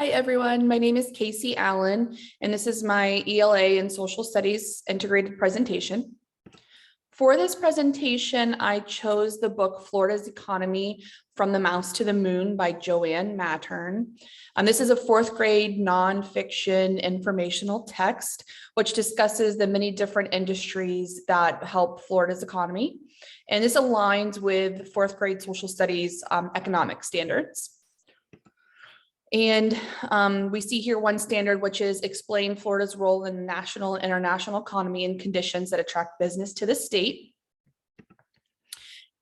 Hi, everyone. My name is Casey Allen, and this is my ELA in Social Studies Integrated Presentation. For this presentation, I chose the book Florida's Economy from the Mouse to the Moon by Joanne Mattern. This is a fourth grade nonfiction informational text, which discusses the many different industries that help Florida's economy. And this aligns with fourth grade social studies economic standards. And we see here one standard, which is explain Florida's role in the national and international economy and conditions that attract business to the state.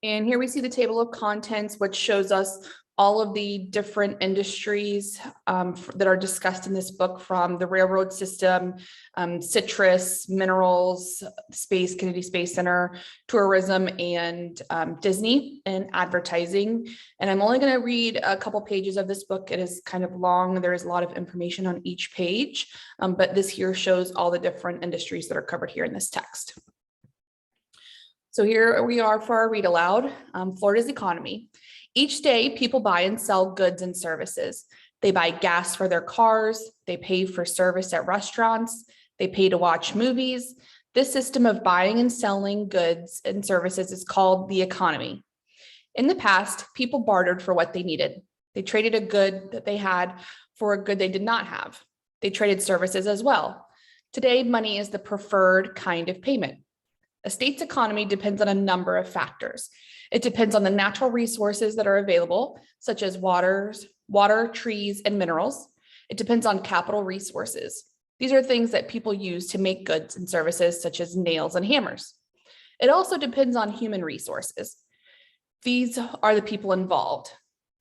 And here we see the table of contents, which shows us all of the different industries that are discussed in this book, from the railroad system, citrus, minerals, space, Kennedy Space Center, tourism, and Disney and advertising. And I'm only going to read a couple pages of this book. It is kind of long. There is a lot of information on each page, but this here shows all the different industries that are covered here in this text. So here we are for our read aloud, Florida's economy. Each day, people buy and sell goods and services. They buy gas for their cars. They pay for service at restaurants. They pay to watch movies. This system of buying and selling goods and services is called the economy. In the past, people bartered for what they needed. They traded a good that they had for a good they did not have. They traded services as well. Today, money is the preferred kind of payment. A state's economy depends on a number of factors. It depends on the natural resources that are available, such as water, trees, and minerals. It depends on capital resources. These are things that people use to make goods and services, such as nails and hammers. It also depends on human resources. These are the people involved.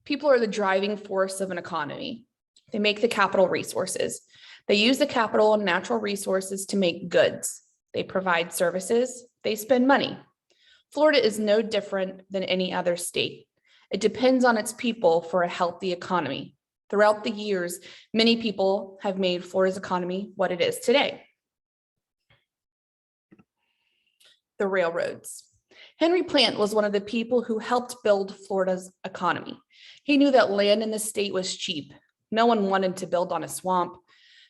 People are the driving force of an economy. They make the capital resources. They use the capital and natural resources to make goods. They provide services. They spend money. Florida is no different than any other state. It depends on its people for a healthy economy. Throughout the years, many people have made Florida's economy what it is today. The railroads. Henry Plant was one of the people who helped build Florida's economy. He knew that land in the state was cheap. No one wanted to build on a swamp,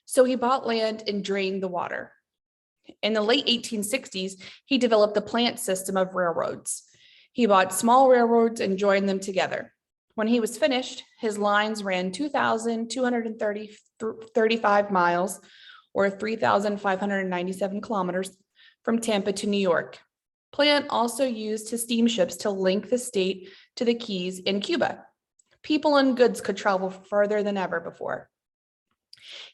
so he bought land and drained the water. In the late 1860s, he developed the Plant system of railroads. He bought small railroads and joined them together. When he was finished, his lines ran 2,235 miles, or 3,597 kilometers, from Tampa to New York. Plant also used his steamships to link the state to the Keys in Cuba. People and goods could travel further than ever before.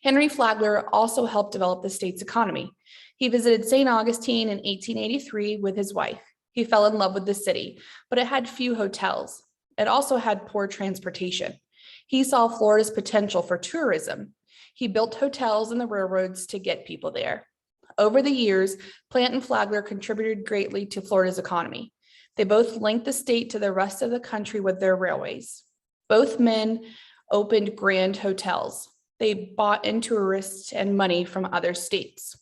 Henry Flagler also helped develop the state's economy. He visited St. Augustine in 1883 with his wife. He fell in love with the city, but it had few hotels. It also had poor transportation. He saw Florida's potential for tourism. He built hotels and the railroads to get people there. Over the years, Plant and Flagler contributed greatly to Florida's economy. They both linked the state to the rest of the country with their railways. Both men opened grand hotels. They bought in tourists and money from other states.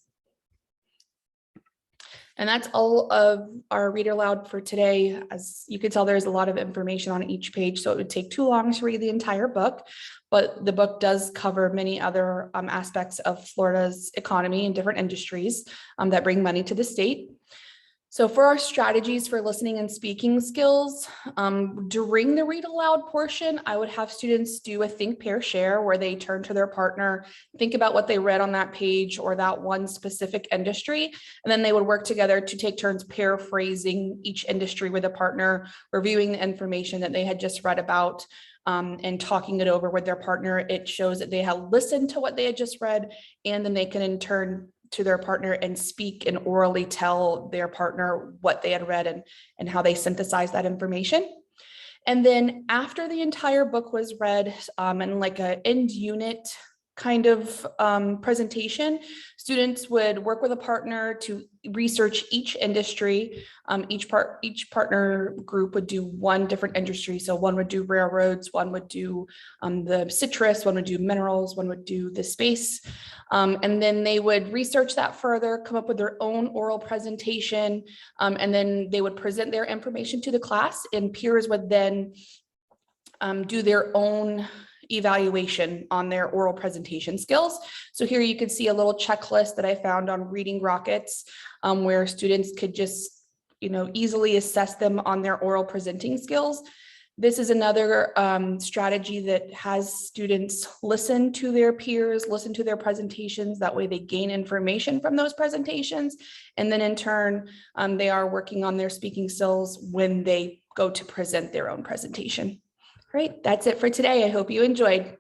And that's all of our read aloud for today. As you can tell, there's a lot of information on each page, so it would take too long to read the entire book, but the book does cover many other aspects of Florida's economy and different industries that bring money to the state. So for our strategies for listening and speaking skills, during the read aloud portion, I would have students do a think, pair, share, where they turn to their partner, think about what they read on that page or that one specific industry, and then they would work together to take turns paraphrasing each industry with a partner, reviewing the information that they had just read about, and talking it over with their partner. It shows that they have listened to what they had just read, and then they can in turn to their partner and speak and orally tell their partner what they had read and how they synthesized that information. And then after the entire book was read, and like an end unit kind of presentation, students would work with a partner to research each industry. Each partner group would do one different industry. So one would do railroads, one would do the citrus, one would do minerals, one would do the space. And then they would research that further, come up with their own oral presentation, and then they would present their information to the class, and peers would then do their own evaluation on their oral presentation skills. So here you can see a little checklist that I found on Reading Rockets, where students could just, easily assess them on their oral presenting skills. This is another strategy that has students listen to their peers, listen to their presentations. That way they gain information from those presentations. And then in turn, they are working on their speaking skills when they go to present their own presentation. All right, that's it for today. I hope you enjoyed.